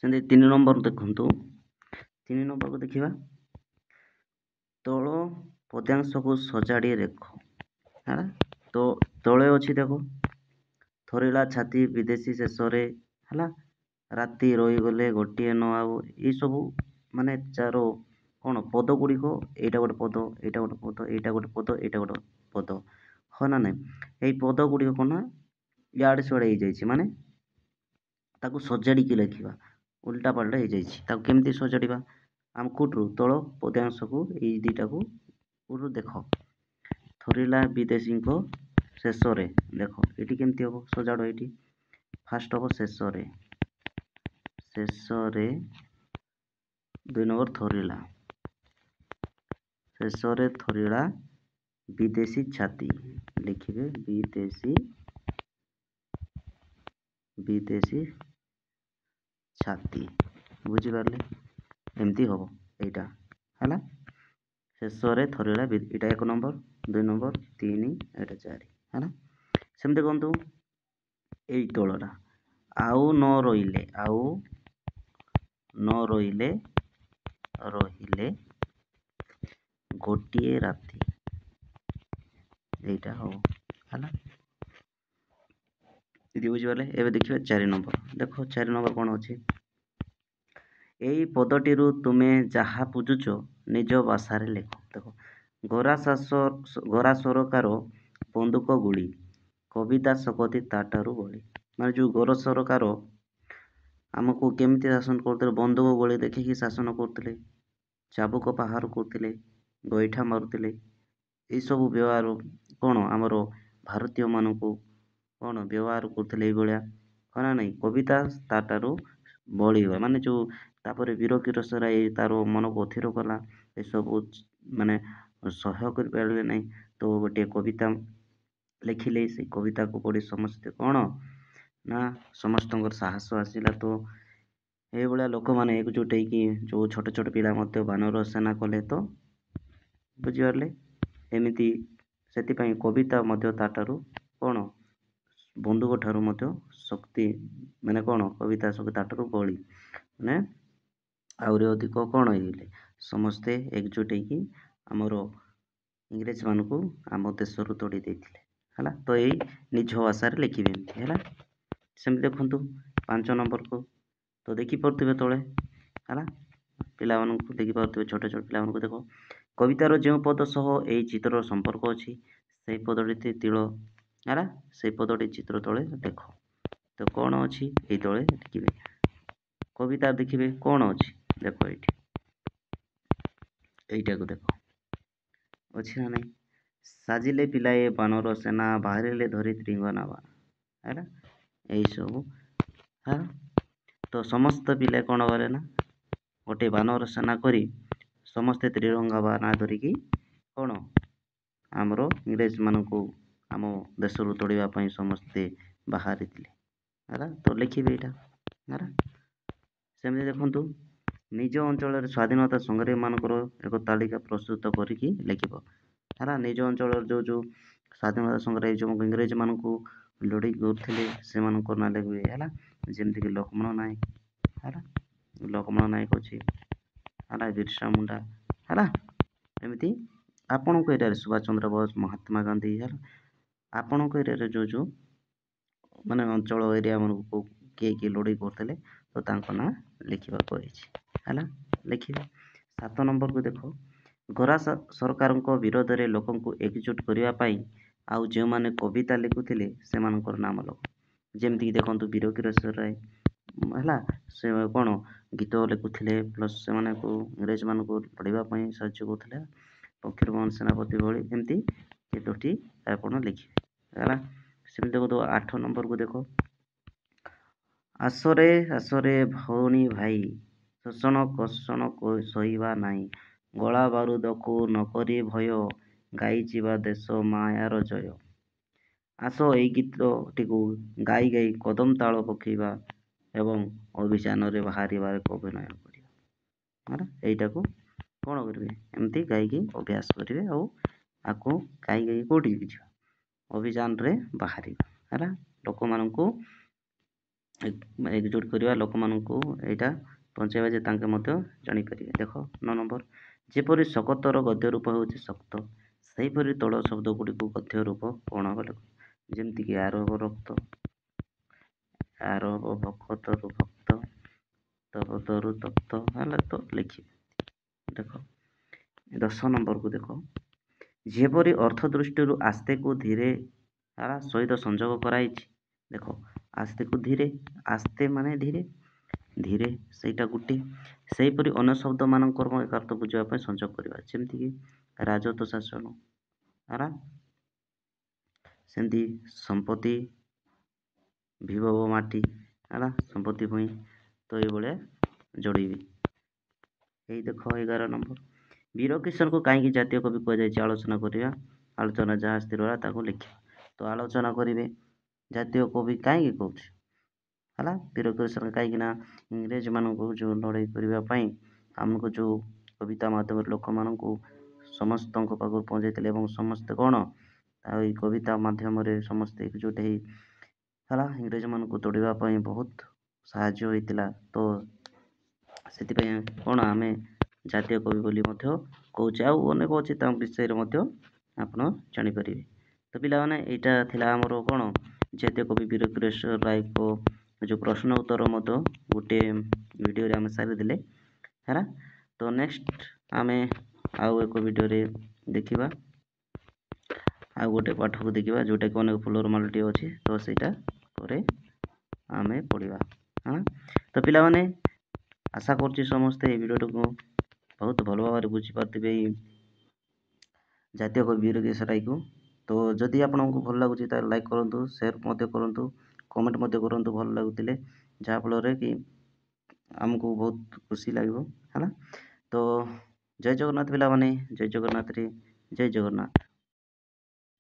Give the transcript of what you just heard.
ସେମିତି 3 ନମ୍ବର ଦେଖନ୍ତୁ। 3 ନମ୍ବରକୁ ଦେଖିବା। ତଳ ପଦ୍ୟାଂଶକୁ ସଜାଡ଼ି ଲେଖ। ହେଲା, ତ ତଳେ ଅଛି ଦେଖ, ଥରିଲା ଛାତି ବିଦେଶୀ ଶେଷରେ, ହେଲା, ରାତି ରହିଗଲେ ଗୋଟିଏ ନ ଆଉ, ଏଇସବୁ ମାନେ ଯାର କ'ଣ ପଦ ଗୁଡ଼ିକ, ଏଇଟା ଗୋଟେ ପଦ, ଏଇଟା ଗୋଟେ ପଦ, ଏଇଟା ଗୋଟେ ପଦ, ଏଇଟା ଗୋଟେ ପଦ, ହଁ ନା ନାହିଁ? ଏଇ ପଦ ଗୁଡ଼ିକ କ'ଣ ନା ଇଆଡ଼େ ସିଆଡ଼େ ହେଇଯାଇଛି, ମାନେ ତାକୁ ସଜାଡ଼ିକି ଲେଖିବା, ଉଲ୍ଟା ପାଲ୍ଟା ହେଇଯାଇଛି। ତାକୁ କେମିତି ସଜାଡ଼ିବା? ଆମ କୋଉଠୁ ତଳ ପଦ୍ୟାଂଶକୁ ଏଇ ଦୁଇଟାକୁ କୋଉଠୁ ଦେଖ, ଥରିଲା ବିଦେଶୀଙ୍କ ଶେଷରେ, ଦେଖ ଏଇଠି କେମିତି ହେବ ସଜାଡ଼। ଏଇଠି ଫାଷ୍ଟ ହେବ ଶେଷରେ, ଶେଷରେ 2 ନମ୍ବର ଥରିଲା, ଶେଷରେ ଥରିଲା ବିଦେଶୀ ଛାତି, ଲେଖିବେ ବିଦେଶୀ ଛାତି, ବୁଝିପାରିଲେ? ଏମିତି ହେବ ଏଇଟା, ହେଲା, ଶେଷରେ ଥରିଲା, ଏଇଟା 1 ନମ୍ବର, 2 ନମ୍ବର, 3, ଏଇଟା 4, ହେଲା। ସେମିତି ଦେଖନ୍ତୁ ଏଇ ତଳଟା, ଆଉ ନ ରହିଲେ, ଆଉ ନ ରହିଲେ, ରହିଲେ ଗୋଟିଏ ରାତି, এইটা হব, ହେଲା। ଯଦି ବୁଝିପାରିଲେ, ଏବେ ଦେଖିବା 4 ନମ୍ବର। ଦେଖ 4 ନମ୍ବର କ'ଣ ଅଛି? ଏଇ ପଦଟିରୁ ତୁମେ ଯାହା ବୁଝୁଛ ନିଜ ଭାଷାରେ ଲେଖ। ଦେଖ, ଗରା ସରକାର ବନ୍ଧୁକ ଗୁଳି, କବିତା ଶକତି ତାଠାରୁ ବଳି। ମାନେ ଯେଉଁ ଗର ସରକାର ଆମକୁ କେମିତି ଶାସନ କରୁଥିଲେ? ବନ୍ଧୁକ ଗୁଳି ଦେଖିକି ଶାସନ କରୁଥିଲେ, ଚାବୁକ ପାହାର କରୁଥିଲେ, ଗୋଇଠା ମାରୁଥିଲେ। ଏଇସବୁ ବ୍ୟବହାର କ'ଣ ଆମର ଭାରତୀୟମାନଙ୍କୁ କ'ଣ ବ୍ୟବହାର କରୁଥିଲେ ଏଇଭଳିଆ, ହଁ ନା ନାହିଁ? କବିତା ତାଠାରୁ ବଳି ହୁଏ, ମାନେ ଯେଉଁ ତାପରେ ବୀର କିଶୋର ତାର ମନକୁ ଅଥିର କଲା, ଏସବୁ ମାନେ ସହ୍ୟ କରିପାରିଲେ ନାହିଁ, ତ ଗୋଟିଏ କବିତା ଲେଖିଲେ। ସେ କବିତାକୁ ପଢ଼ି ସମସ୍ତେ କ'ଣ ନା ସମସ୍ତଙ୍କର ସାହସ ଆସିଲା। ତ ଏଇଭଳିଆ ଲୋକମାନେ ଏକଜୁଟ ହେଇକି ଯେଉଁ ଛୋଟ ଛୋଟ ପିଲା ମଧ୍ୟ ବାନର ସେନା କଲେ। ତ ବୁଝିପାରିଲେ? ଏମିତି ସେଥିପାଇଁ କବିତା ମଧ୍ୟ ତାଠାରୁ କ'ଣ ବନ୍ଧୁକ ଠାରୁ ମଧ୍ୟ ଶକ୍ତି, ମାନେ କ'ଣ କବିତା ଶକ୍ତି ତାଠାରୁ ବଳି, ମାନେ ଆହୁରି ଅଧିକ କ'ଣ ହେଇଗଲେ, ସମସ୍ତେ ଏକଜୁଟ ହେଇକି ଆମର ଇଂରେଜମାନଙ୍କୁ ଆମ ଦେଶରୁ ତଡ଼ି ଦେଇଥିଲେ, ହେଲା। ତ ଏଇ ନିଜ ଭାଷାରେ ଲେଖିବେ ଏମିତି, ହେଲା। ସେମିତି ଦେଖନ୍ତୁ 5 ନମ୍ବରକୁ, ତ ଦେଖିପାରୁଥିବେ ତଳେ, ହେଲା, ପିଲାମାନଙ୍କୁ ଦେଖିପାରୁଥିବେ, ଛୋଟ ଛୋଟ ପିଲାମାନଙ୍କୁ। ଦେଖ, କବିତାର ଯେଉଁ ପଦ ସହ ଏଇ ଚିତ୍ରର ସମ୍ପର୍କ ଅଛି ସେଇ ପଦଟି ତିଳ, ହେଲା, ସେଇ ପଦଟି ଚିତ୍ର ତଳେ ଦେଖ। ତ କ'ଣ ଅଛି ଏଇ ତଳେ ଲେଖିବେ। କବିତା ଦେଖିବେ କ'ଣ ଅଛି, ଦେଖ ଏଇଠି, এইটাକୁ ଦେଖ, ଅଛି ନା ନାହିଁ? ସାଜିଲେ ପିଲାଏ ବାନର ସେନା, ବାହାରିଲେ ଧରି ତ୍ରିଙ୍ଗନା ବାନା, ହେଲା, ଏଇସବୁ, ହେଲା। ତ ସମସ୍ତ ପିଲା କ'ଣ କଲେ ନା ଗୋଟେ ବାନର ସେନା କରି ସମସ୍ତେ ତ୍ରିରଙ୍ଗା ବାନା ଧରିକି କ'ଣ ଆମର ଇଂରେଜମାନଙ୍କୁ ଆମ ଦେଶରୁ ତଡ଼ିବା ପାଇଁ ସମସ୍ତେ ବାହାରିଥିଲେ, ହେଲା। ତ ଲେଖିବେ ଏଇଟା, ହେଲା। ସେମିତି ଦେଖନ୍ତୁ, ନିଜ ଅଞ୍ଚଳରେ ସ୍ୱାଧୀନତା ସଂଗ୍ରାମୀମାନଙ୍କର ଏକ ତାଲିକା ପ୍ରସ୍ତୁତ କରିକି ଲେଖିବ, ହେଲା। ନିଜ ଅଞ୍ଚଳର ଯେଉଁ ସ୍ୱାଧୀନତା ସଂଗ୍ରାମୀ ଯେଉଁ ଇଂରେଜମାନଙ୍କୁ ଲଢ଼େଇ କରୁଥିଲେ ସେମାନଙ୍କ ନାଁ ଲେଖିବେ, ହେଲା। ଯେମିତିକି ଲକ୍ଷ୍ମଣ ନାୟକ, ହେଲା, ଲକ୍ଷ୍ମଣ ନାୟକ ଅଛି, ହେଲା, ବିର୍ସା ମୁଣ୍ଡା, ହେଲା। ଏମିତି ଆପଣଙ୍କ ଏରିଆରେ ସୁଭାଷ ଚନ୍ଦ୍ର ବୋଷ, ମହାତ୍ମା ଗାନ୍ଧୀ, ହେଲା, ଆପଣଙ୍କ ଏରିଆରେ ଯେଉଁ ମାନେ ଅଞ୍ଚଳ ଏରିଆ ମାନଙ୍କୁ କିଏ କିଏ ଲଢ଼େଇ କରୁଥିଲେ, ତ ତାଙ୍କ ନାଁ ଲେଖିବାକୁ ହେଇଛି, ହେଲା। ଲେଖିବେ। 7 ନମ୍ବରକୁ ଦେଖ, ଗୋରା ସରକାରଙ୍କ ବିରୋଧରେ ଲୋକଙ୍କୁ ଏକଜୁଟ କରିବା ପାଇଁ ଆଉ ଯେଉଁମାନେ କବିତା ଲେଖୁଥିଲେ ସେମାନଙ୍କର ନାମ ଲେଖ। ଯେମିତିକି ଦେଖନ୍ତୁ ବୀର କିଶୋର ରାୟ, ହେଲା, ସେ କ'ଣ ଗୀତ ଲେଖୁଥିଲେ, ପ୍ଲସ୍ ସେମାନଙ୍କୁ ଇଂରେଜମାନଙ୍କୁ ଲଢ଼ିବା ପାଇଁ ସାହାଯ୍ୟ କରୁଥିଲେ, ଫକୀରମୋହନ ସେନାପତି ଭଳି। ଏମିତି କେତୋଟି ଆପଣ ଲେଖିବେ, ହେଲା। ସେମିତି ଦେଖନ୍ତୁ 8 ନମ୍ବରକୁ ଦେଖ, ଆସରେ ଆସରେ ଭଉଣୀ ଭାଇ, ଶୋଷଣ କୋଷଣ ସହିବା ନାହିଁ, ଗୋଳା ବାରୁଦକୁ ନକରି ଭୟ, ଗାଇଯିବା ଦେଶ ମାୟାର ଜୟ। ଆସ ଏଇ ଗୀତଟିକୁ ଗାଇ ଗାଇ କଦମ ତାଳ ପକାଇବା ଏବଂ ଅଭିଯାନରେ ବାହାରିବାରେ ଅଭିନୟ କରିବା, ହେଲା। ଏଇଟାକୁ କ'ଣ କରିବେ, ଏମିତି ଗାଇକି ଅଭ୍ୟାସ କରିବେ, ଆଉ ଆକୁ ଗାଇ ଗାଇ କେଉଁଠିକି ଯିବା, ଅଭିଯାନରେ ବାହାରିବା, ହେଲା। ଲୋକମାନଙ୍କୁ ଏକଜୁଟ କରିବା ଲୋକମାନଙ୍କୁ ଏଇଟା ପହଞ୍ଚାଇବା ଯେ ତାଙ୍କେ ମଧ୍ୟ ଜାଣିପାରିବେ। ଦେଖ 9 ନମ୍ବର, ଯେପରି ଶକତର ଗଦ୍ୟ ରୂପ ହେଉଛି ଶକ୍ତ, ସେହିପରି ତଳ ଶବ୍ଦ ଗୁଡ଼ିକୁ ଗଦ୍ୟ ରୂପ କ'ଣ ହବ ଲେଖ। ଯେମିତିକି ଆରବ ରକ୍ତ, ଆରବ ଭକତରୁ ଭକ୍ତ, ତବଦରୁ ତପ୍ତ ହେଲା ତ ଲେଖିବେ। ଦେଖ 10 ନମ୍ବରକୁ ଦେଖ, ଯେପରି ଅର୍ଥ ଦୃଷ୍ଟିରୁ ଆସ୍ତେକୁ ଧୀରେ ସହିତ ସଂଯୋଗ କରାଇଛି। ଦେଖ ଆସ୍ତେକୁ ଧୀରେ, ଆସ୍ତେ ମାନେ ଧୀରେ, ଧୀରେ ସେଇଟା ଗୋଟେ, ସେହିପରି ଅନ୍ୟ ଶବ୍ଦ ମାନଙ୍କର ଏକାର୍ଥ ବୁଝିବା ପାଇଁ ସଂଯୋଗ କରିବା। ଯେମିତିକି ରାଜତ୍ୱ ଶାସନ ହେଲା, ସେମିତି ସମ୍ପତ୍ତି, ବିଭବ ମାଟି ହେଲା, ସମ୍ପତ୍ତି ଭୂଇଁ, ତ ଏଇଭଳିଆ ଯୋଡ଼ିବି। ଏଇ ଦେଖ 11 ନମ୍ବର, ବୀର କିଶୋରଙ୍କୁ କାହିଁକି ଜାତୀୟ କବି କୁହାଯାଇଛି ଆଲୋଚନା କରିବା। ଆଲୋଚନା ଯାହା ସ୍ଥିର ହେଲା ତାକୁ ଲେଖିବା। ତ ଆଲୋଚନା କରିବେ ଜାତୀୟ କବି କାହିଁକି କହୁଛି ହେଲା, ବୀର କିଶୋର କାହିଁକି ନା ଇଂରେଜମାନଙ୍କୁ ଯେଉଁ ଲଢ଼େଇ କରିବା ପାଇଁ ଆମକୁ ଯେଉଁ କବିତା ମାଧ୍ୟମରେ ଲୋକମାନଙ୍କୁ ସମସ୍ତଙ୍କ ପାଖକୁ ପହଞ୍ଚାଇଥିଲେ ଏବଂ ସମସ୍ତେ କ'ଣ ଆଉ ଏଇ କବିତା ମାଧ୍ୟମରେ ସମସ୍ତେ ଏକଜୁଟ ହେଇ ହେଲା ଇଂରେଜମାନଙ୍କୁ ତଡ଼ିବା ପାଇଁ ବହୁତ ସାହାଯ୍ୟ ହୋଇଥିଲା। ତ ସେଥିପାଇଁ କ'ଣ ଆମେ ଜାତୀୟ କବି ବୋଲି ମଧ୍ୟ କହୁଛେ, ଆଉ ଅନେକ ଅଛି ତାଙ୍କ ବିଷୟରେ ମଧ୍ୟ ଆପଣ ଜାଣିପାରିବେ। ତ ପିଲାମାନେ ଏଇଟା ଥିଲା ଆମର କ'ଣ ଜାତୀୟ କବି ବୀର କିଶୋର ରାୟଙ୍କ ଯେଉଁ ପ୍ରଶ୍ନ ଉତ୍ତର ମଧ୍ୟ ଗୋଟିଏ ଭିଡ଼ିଓରେ ଆମେ ସାରିଦେଲେ ହେଲା। ତ ନେକ୍ସଟ ଆମେ ଆଉ ଏକ ଭିଡ଼ିଓରେ ଦେଖିବା ଆଉ ଗୋଟେ ପାଠକୁ ଦେଖିବା ଯେଉଁଟାକି ଅନେକ ଫୁଲର ମାଳଟିଏ ଅଛି, ତ ସେଇଟା ପରେ ଆମେ ପଢ଼ିବା ହଁ। ତ ପିଲାମାନେ ଆଶା କରୁଛି ସମସ୍ତେ ଏଇ ଭିଡ଼ିଓଟିକୁ ବହୁତ ଭଲ ଭାବରେ ବୁଝିପାରୁଥିବେ ଏଇ ଜାତୀୟ କବି ବୀର କିଶୋର ରାୟକୁ। ତ ଯଦି ଆପଣଙ୍କୁ ଭଲ ଲାଗୁଛି ତାହେଲେ ଲାଇକ୍ କରନ୍ତୁ, ସେୟାର ମଧ୍ୟ କରନ୍ତୁ, କମେଣ୍ଟ ମଧ୍ୟ କରନ୍ତୁ ଭଲ ଲାଗୁଥିଲେ, ଯାହାଫଳରେ କି ଆମକୁ ବହୁତ ଖୁସି ଲାଗିବ ହେଲା। ତ ଜୟ ଜଗନ୍ନାଥ ପିଲାମାନେ, ଜୟ ଜଗନ୍ନାଥରେ ଜୟ ଜଗନ୍ନାଥ।